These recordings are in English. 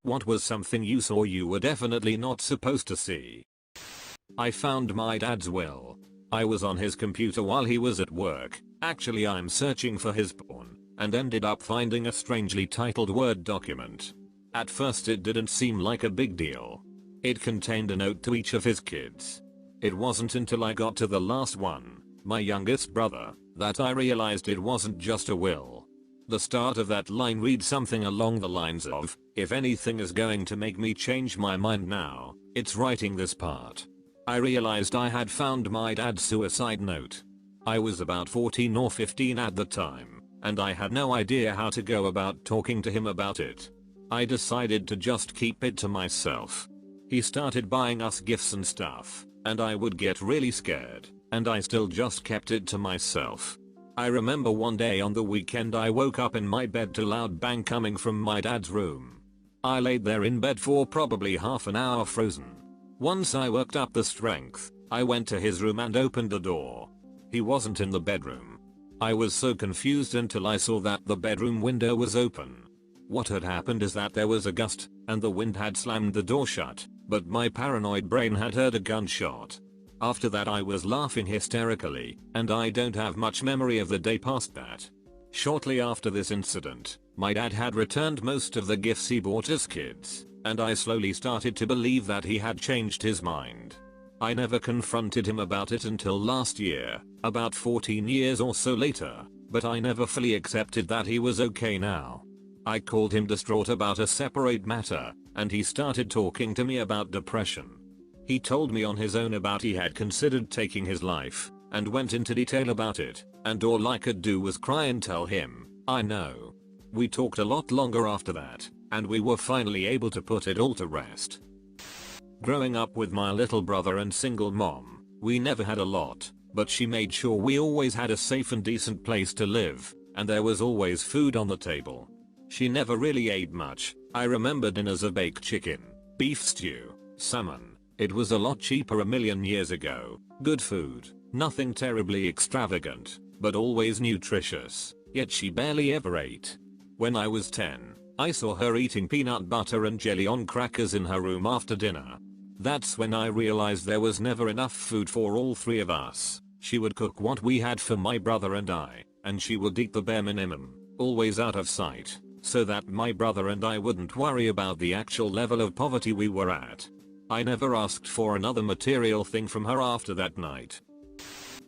What was something you saw you were definitely not supposed to see? I found my dad's will. I was on his computer while he was at work, actually I'm searching for his porn, and ended up finding a strangely titled Word document. At first it didn't seem like a big deal. It contained a note to each of his kids. It wasn't until I got to the last one, my youngest brother, that I realized it wasn't just a will. The start of that line reads something along the lines of, if anything is going to make me change my mind now, it's writing this part. I realized I had found my dad's suicide note. I was about 14 or 15 at the time, and I had no idea how to go about talking to him about it. I decided to just keep it to myself. He started buying us gifts and stuff, and I would get really scared, and I still just kept it to myself. I remember one day on the weekend I woke up in my bed to loud bang coming from my dad's room. I laid there in bed for probably half an hour frozen. Once I worked up the strength, I went to his room and opened the door. He wasn't in the bedroom. I was so confused until I saw that the bedroom window was open. What had happened is that there was a gust, and the wind had slammed the door shut, but my paranoid brain had heard a gunshot. After that I was laughing hysterically, and I don't have much memory of the day past that. Shortly after this incident, my dad had returned most of the gifts he bought us kids, and I slowly started to believe that he had changed his mind. I never confronted him about it until last year, about 14 years or so later, but I never fully accepted that he was okay now. I called him distraught about a separate matter, and he started talking to me about depression. He told me on his own about he had considered taking his life, and went into detail about it, and all I could do was cry and tell him, I know. We talked a lot longer after that, and we were finally able to put it all to rest. Growing up with my little brother and single mom, we never had a lot, but she made sure we always had a safe and decent place to live, and there was always food on the table. She never really ate much. I remember dinners of baked chicken, beef stew, salmon. It was a lot cheaper a million years ago. Good food, nothing terribly extravagant, but always nutritious, yet she barely ever ate. When I was 10, I saw her eating peanut butter and jelly on crackers in her room after dinner. That's when I realized there was never enough food for all three of us. She would cook what we had for my brother and I, and she would eat the bare minimum, always out of sight, so that my brother and I wouldn't worry about the actual level of poverty we were at. I never asked for another material thing from her after that night.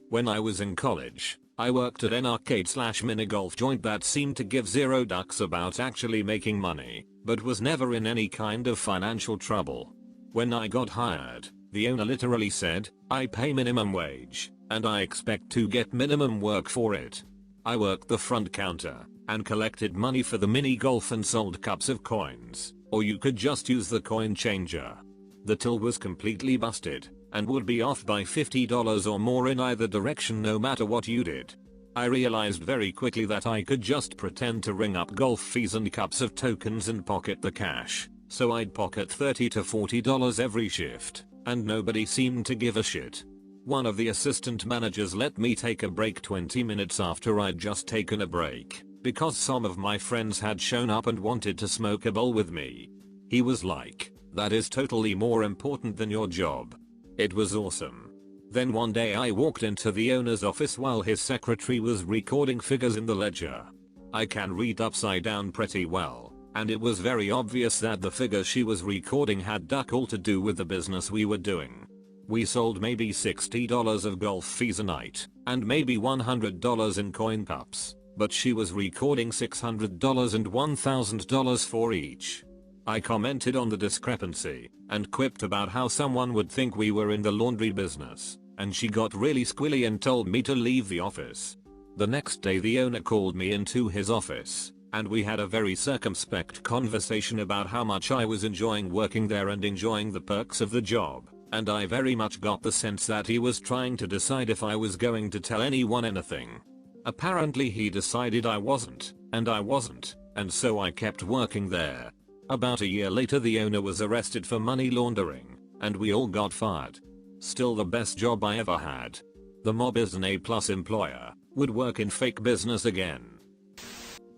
When I was in college, I worked at an arcade/mini golf joint that seemed to give zero ducks about actually making money, but was never in any kind of financial trouble. When I got hired, the owner literally said, I pay minimum wage, and I expect to get minimum work for it. I worked the front counter, and collected money for the mini golf and sold cups of coins, or you could just use the coin changer. The till was completely busted, and would be off by $50 or more in either direction no matter what you did. I realized very quickly that I could just pretend to ring up golf fees and cups of tokens and pocket the cash, so I'd pocket $30 to $40 every shift, and nobody seemed to give a shit. One of the assistant managers let me take a break 20 minutes after I'd just taken a break, because some of my friends had shown up and wanted to smoke a bowl with me. He was like, that is totally more important than your job. It was awesome. Then one day I walked into the owner's office while his secretary was recording figures in the ledger. I can read upside down pretty well, and it was very obvious that the figures she was recording had duck all to do with the business we were doing. We sold maybe $60 of golf fees a night, and maybe $100 in coin cups, but she was recording $600 and $1,000 for each. I commented on the discrepancy, and quipped about how someone would think we were in the laundry business, and she got really squilly and told me to leave the office. The next day the owner called me into his office, and we had a very circumspect conversation about how much I was enjoying working there and enjoying the perks of the job, and I very much got the sense that he was trying to decide if I was going to tell anyone anything. Apparently he decided I wasn't, and I wasn't, and so I kept working there. About a year later the owner was arrested for money laundering, and we all got fired. Still the best job I ever had. The mob is an A+ employer, would work in fake business again.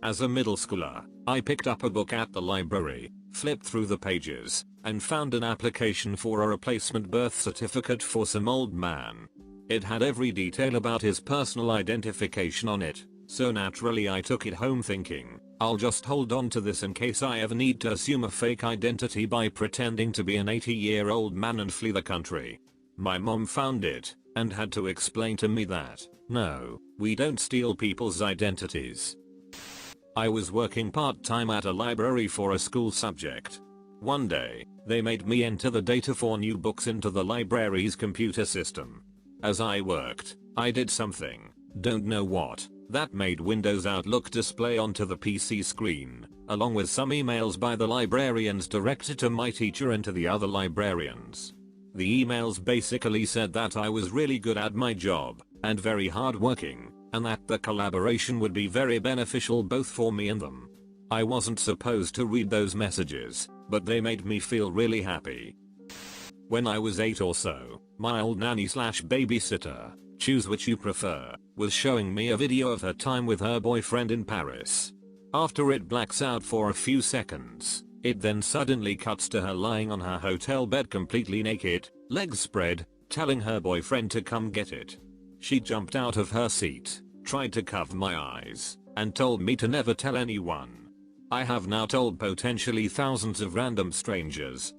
As a middle schooler, I picked up a book at the library, flipped through the pages, and found an application for a replacement birth certificate for some old man. It had every detail about his personal identification on it, so naturally I took it home thinking, I'll just hold on to this in case I ever need to assume a fake identity by pretending to be an 80-year-old man and flee the country. My mom found it, and had to explain to me that, no, we don't steal people's identities. I was working part-time at a library for a school subject. One day, they made me enter the data for new books into the library's computer system. As I worked, I did something, don't know what, that made Windows Outlook display onto the PC screen, along with some emails by the librarians directed to my teacher and to the other librarians. The emails basically said that I was really good at my job, and very hardworking, and that the collaboration would be very beneficial both for me and them. I wasn't supposed to read those messages, but they made me feel really happy. When I was 8 or so, my old nanny/babysitter, choose which you prefer, was showing me a video of her time with her boyfriend in Paris. After it blacks out for a few seconds, it then suddenly cuts to her lying on her hotel bed completely naked, legs spread, telling her boyfriend to come get it. She jumped out of her seat, tried to cover my eyes, and told me to never tell anyone. I have now told potentially thousands of random strangers.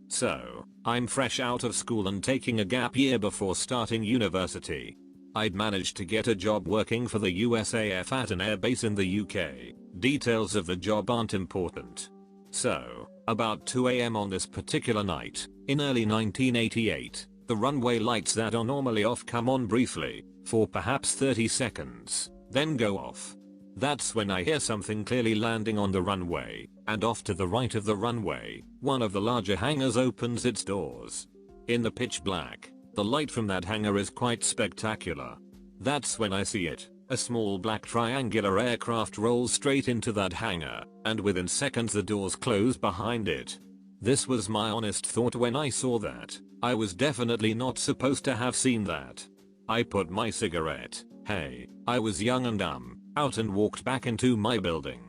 So, I'm fresh out of school and taking a gap year before starting university. I'd managed to get a job working for the USAF at an airbase in the UK. Details of the job aren't important. So, about 2 AM on this particular night, in early 1988, the runway lights that are normally off come on briefly, for perhaps 30 seconds, then go off. That's when I hear something clearly landing on the runway, and off to the right of the runway, one of the larger hangars opens its doors. In the pitch black, the light from that hangar is quite spectacular. That's when I see it. A small black triangular aircraft rolls straight into that hangar, and within seconds the doors close behind it. This was my honest thought when I saw that. I was definitely not supposed to have seen that. I put my cigarette, hey, I was young and dumb, out and walked back into my building.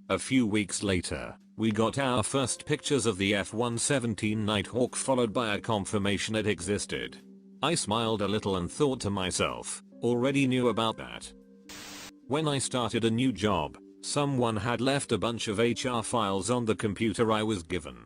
A few weeks later, we got our first pictures of the F-117 Nighthawk, followed by a confirmation it existed. I smiled a little and thought to myself, already knew about that. When I started a new job, someone had left a bunch of HR files on the computer I was given.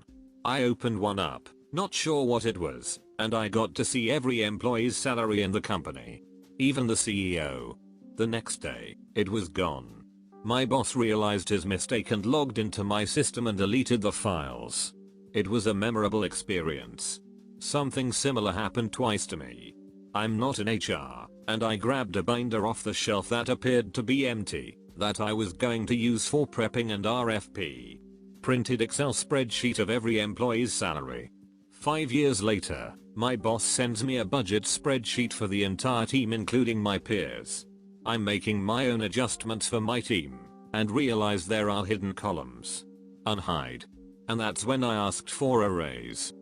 I opened one up, not sure what it was, and I got to see every employee's salary in the company. Even the CEO. The next day, it was gone. My boss realized his mistake and logged into my system and deleted the files. It was a memorable experience. Something similar happened twice to me. I'm not in HR, and I grabbed a binder off the shelf that appeared to be empty, that I was going to use for prepping and RFP. Printed Excel spreadsheet of every employee's salary. 5 years later, my boss sends me a budget spreadsheet for the entire team including my peers. I'm making my own adjustments for my team, and realize there are hidden columns. Unhide. And that's when I asked for a raise.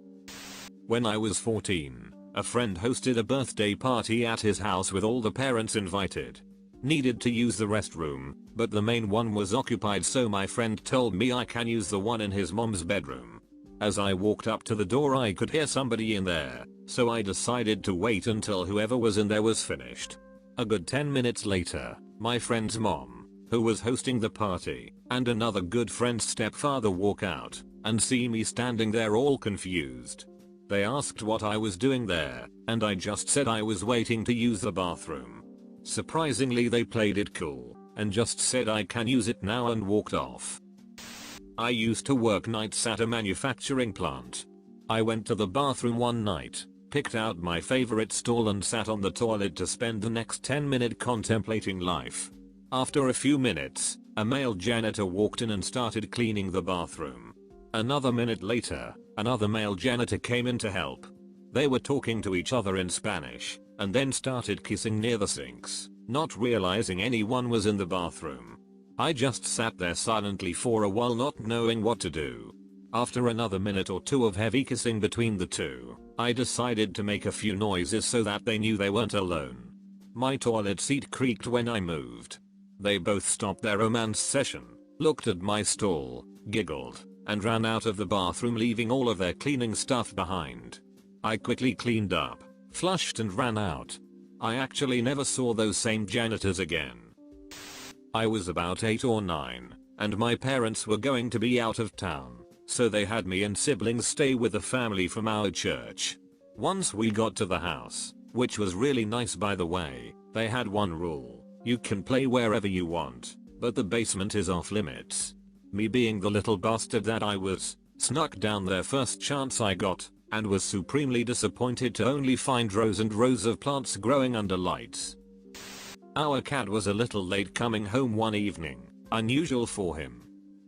When I was 14, a friend hosted a birthday party at his house with all the parents invited. Needed to use the restroom, but the main one was occupied, so my friend told me I can use the one in his mom's bedroom. As I walked up to the door I could hear somebody in there, so I decided to wait until whoever was in there was finished. A good 10 minutes later, my friend's mom, who was hosting the party, and another good friend's stepfather walk out, and see me standing there all confused. They asked what I was doing there, and I just said I was waiting to use the bathroom. Surprisingly they played it cool, and just said I can use it now and walked off. I used to work nights at a manufacturing plant. I went to the bathroom one night, picked out my favorite stall and sat on the toilet to spend the next 10 minutes contemplating life. After a few minutes, a male janitor walked in and started cleaning the bathroom. Another minute later, another male janitor came in to help. They were talking to each other in Spanish, and then started kissing near the sinks, not realizing anyone was in the bathroom. I just sat there silently for a while, not knowing what to do. After another minute or two of heavy kissing between the two, I decided to make a few noises so that they knew they weren't alone. My toilet seat creaked when I moved. They both stopped their romance session, looked at my stall, giggled, and ran out of the bathroom, leaving all of their cleaning stuff behind. I quickly cleaned up, flushed and ran out. I actually never saw those same janitors again. I was about 8 or 9, and my parents were going to be out of town, so they had me and siblings stay with the family from our church. Once we got to the house, which was really nice by the way, they had one rule: you can play wherever you want, but the basement is off limits. Me being the little bastard that I was, snuck down there first chance I got, and was supremely disappointed to only find rows and rows of plants growing under lights. Our cat was a little late coming home one evening, unusual for him.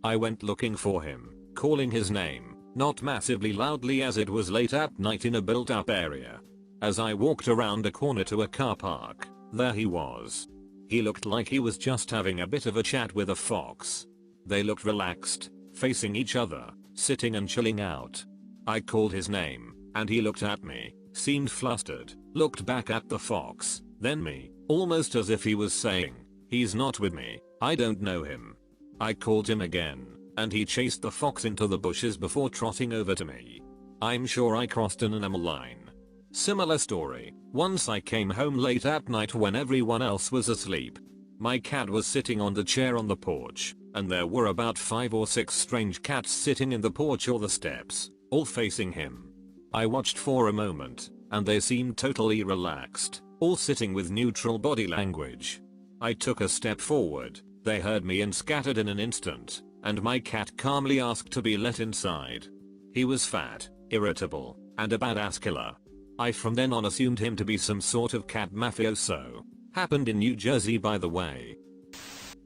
I went looking for him, calling his name, not massively loudly as it was late at night in a built-up area. As I walked around a corner to a car park, there he was. He looked like he was just having a bit of a chat with a fox. They looked relaxed, facing each other, sitting and chilling out. I called his name, and he looked at me, seemed flustered, looked back at the fox, then me, almost as if he was saying, "He's not with me, I don't know him." I called him again, and he chased the fox into the bushes before trotting over to me. I'm sure I crossed an animal line. Similar story, once I came home late at night when everyone else was asleep. My cat was sitting on the chair on the porch, and there were about 5 or 6 strange cats sitting in the porch or the steps, all facing him. I watched for a moment, and they seemed totally relaxed, all sitting with neutral body language. I took a step forward, they heard me and scattered in an instant, and my cat calmly asked to be let inside. He was fat, irritable, and a badass killer. I from then on assumed him to be some sort of cat mafioso. Happened in New Jersey by the way.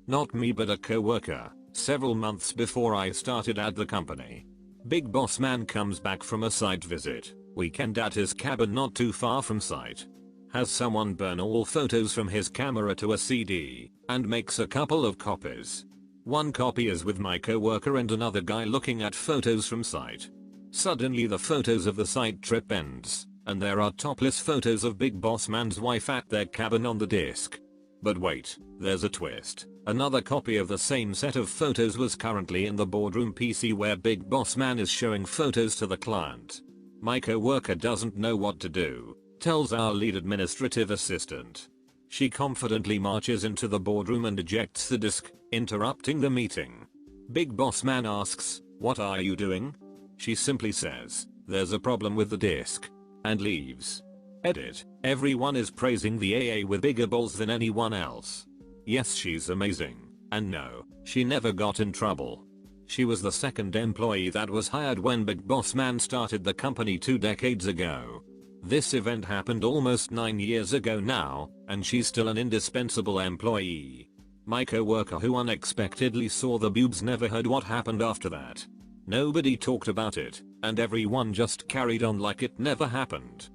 Not me but a coworker, several months before I started at the company. Big boss man comes back from a site visit, weekend at his cabin not too far from site. Has someone burn all photos from his camera to a CD, and makes a couple of copies. One copy is with my coworker and another guy looking at photos from site. Suddenly the photos of the site trip ends, and there are topless photos of Big Boss Man's wife at their cabin on the disk. But wait, there's a twist. Another copy of the same set of photos was currently in the boardroom PC where Big Boss Man is showing photos to the client. My coworker doesn't know what to do, tells our lead administrative assistant. She confidently marches into the boardroom and ejects the disk, interrupting the meeting. Big Boss Man asks, "What are you doing?" She simply says, "There's a problem with the disk," and leaves. Edit. Everyone is praising the AA with bigger balls than anyone else. Yes, she's amazing, and no, she never got in trouble. She was the second employee that was hired when Big Boss Man started the company 2 decades ago. This event happened almost 9 years ago now, and she's still an indispensable employee. My coworker who unexpectedly saw the boobs never heard what happened after that. Nobody talked about it, and everyone just carried on like it never happened.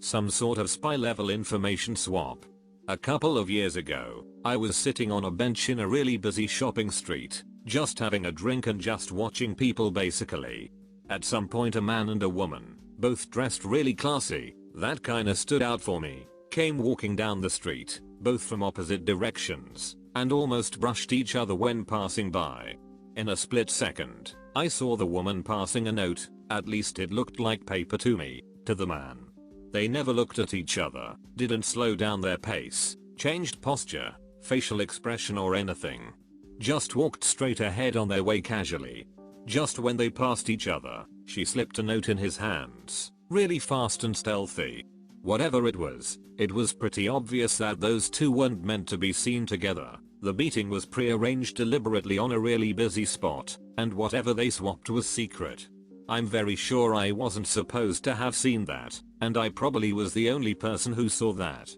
Some sort of spy level information swap. A couple of years ago, I was sitting on a bench in a really busy shopping street, just having a drink and just watching people basically. At some point a man and a woman, both dressed really classy, that kinda stood out for me, came walking down the street, both from opposite directions, and almost brushed each other when passing by. In a split second, I saw the woman passing a note, at least it looked like paper to me, to the man. They never looked at each other, didn't slow down their pace, changed posture, facial expression or anything. Just walked straight ahead on their way casually. Just when they passed each other, she slipped a note in his hands, really fast and stealthy. Whatever it was pretty obvious that those two weren't meant to be seen together. The meeting was pre-arranged deliberately on a really busy spot, and whatever they swapped was secret. I'm very sure I wasn't supposed to have seen that, and I probably was the only person who saw that.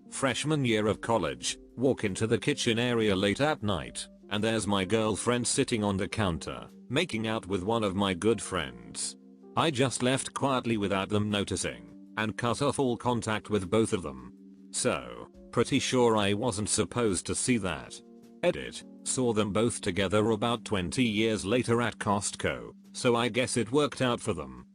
Freshman year of college, walk into the kitchen area late at night, and there's my girlfriend sitting on the counter, making out with one of my good friends. I just left quietly without them noticing, and cut off all contact with both of them. So, pretty sure I wasn't supposed to see that. Edit. Saw them both together about 20 years later at Costco, so I guess it worked out for them.